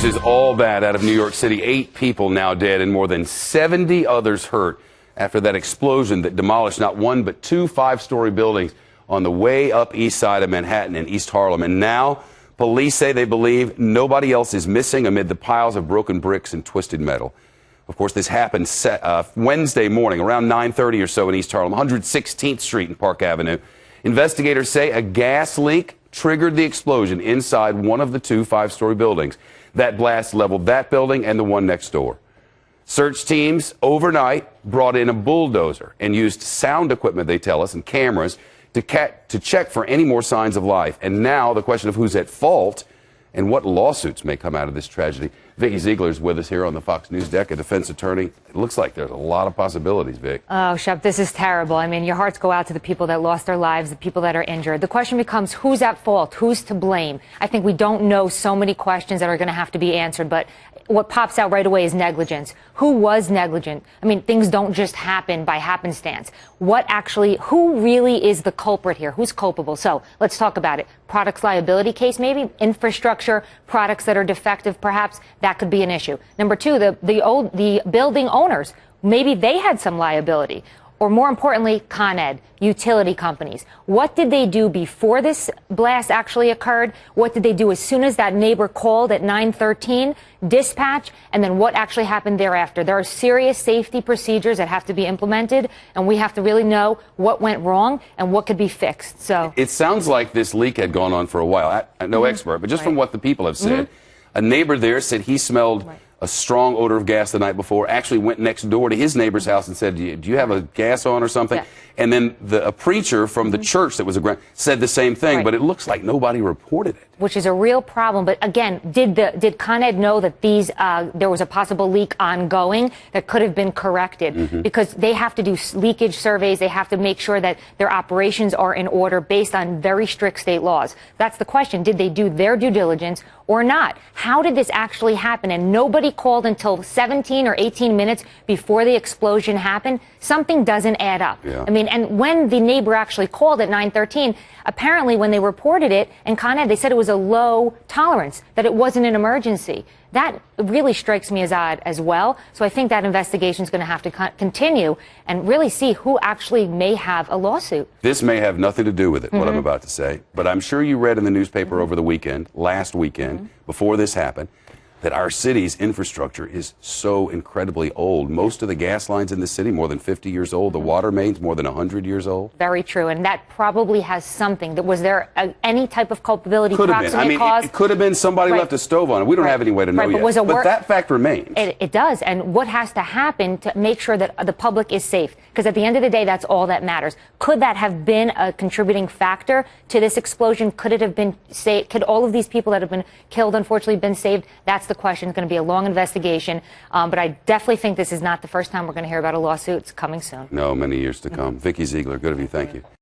is all bad out of New York City. 8 people now dead and more than 70 others hurt after that explosion that demolished not one but 2 5-story buildings on the way up east side of Manhattan in East Harlem. And now police say they believe nobody else is missing amid the piles of broken bricks and twisted metal. Of course, this happened Wednesday morning around 9:30 or so in East Harlem, 116th Street and Park Avenue. Investigators say a gas leak triggered the explosion inside one of the 2 5-story buildings. That blast leveled that building and the one next door. Search teams overnight brought in a bulldozer and used sound equipment, they tell us, and cameras to check for any more signs of life. And now the question of who's at fault and what lawsuits may come out of this tragedy. Vicki Ziegler is with us here on the Fox News deck, a defense attorney. It looks like there's a lot of possibilities, Vic. Oh, Shep, this is terrible. I mean, your hearts go out to the people that lost their lives, the people that are injured. The question becomes, who's at fault? Who's to blame? I think we don't know so many questions that are going to have to be answered, but what pops out right away is negligence. Who was negligent? I mean, things don't just happen by happenstance. Who really is the culprit here? Who's culpable? So let's talk about it. Products liability case, maybe infrastructure, products that are defective, perhaps that could be an issue. Number 2, the building owners, maybe they had some liability. Or more importantly, Con Ed, utility companies. What did they do before this blast actually occurred? What did they do as soon as that neighbor called at 9:13, dispatch, and then what actually happened thereafter? There are serious safety procedures that have to be implemented, and we have to really know what went wrong and what could be fixed. So it sounds like this leak had gone on for a while. I'm no expert, but just from what the people have said, a neighbor there said he smelled a strong odor of gas the night before, actually went next door to his neighbor's house and said, do you have a gas on or something? Yeah. And then a preacher from the church that was around said the same thing, but it looks like nobody reported it. Which is a real problem. But again, did Con Ed know that there was a possible leak ongoing that could have been corrected? Because they have to do leakage surveys. They have to make sure that their operations are in order based on very strict state laws. That's the question. Did they do their due diligence or not? How did this actually happen? And nobody called until 17 or 18 minutes before the explosion happened. Something doesn't add up. Yeah. I mean, and when the neighbor actually called at 9:13, apparently when they reported it, and Con Ed, they said it was a low tolerance, that it wasn't an emergency. That really strikes me as odd as well. So I think that investigation is going to have to continue and really see who actually may have a lawsuit. This may have nothing to do with it, what I'm about to say, but I'm sure you read in the newspaper over the weekend, last weekend, before this happened, that our city's infrastructure is so incredibly old. Most of the gas lines in the city, more than 50 years old. The water mains, more than 100 years old. Very true. And that probably has something. Was there any type of culpability? Could have been. I mean, it could have been somebody left a stove on it. We don't have any way to know yet. But that fact remains. It does. And what has to happen to make sure that the public is safe? Because at the end of the day, that's all that matters. Could that have been a contributing factor to this explosion? Could it have been saved? Could all of these people that have been killed, unfortunately, been saved? That's the question. It's going to be a long investigation. But I definitely think this is not the first time we're going to hear about a lawsuit. It's coming soon. No, many years to come. Vicki Ziegler, good of you. Thank you.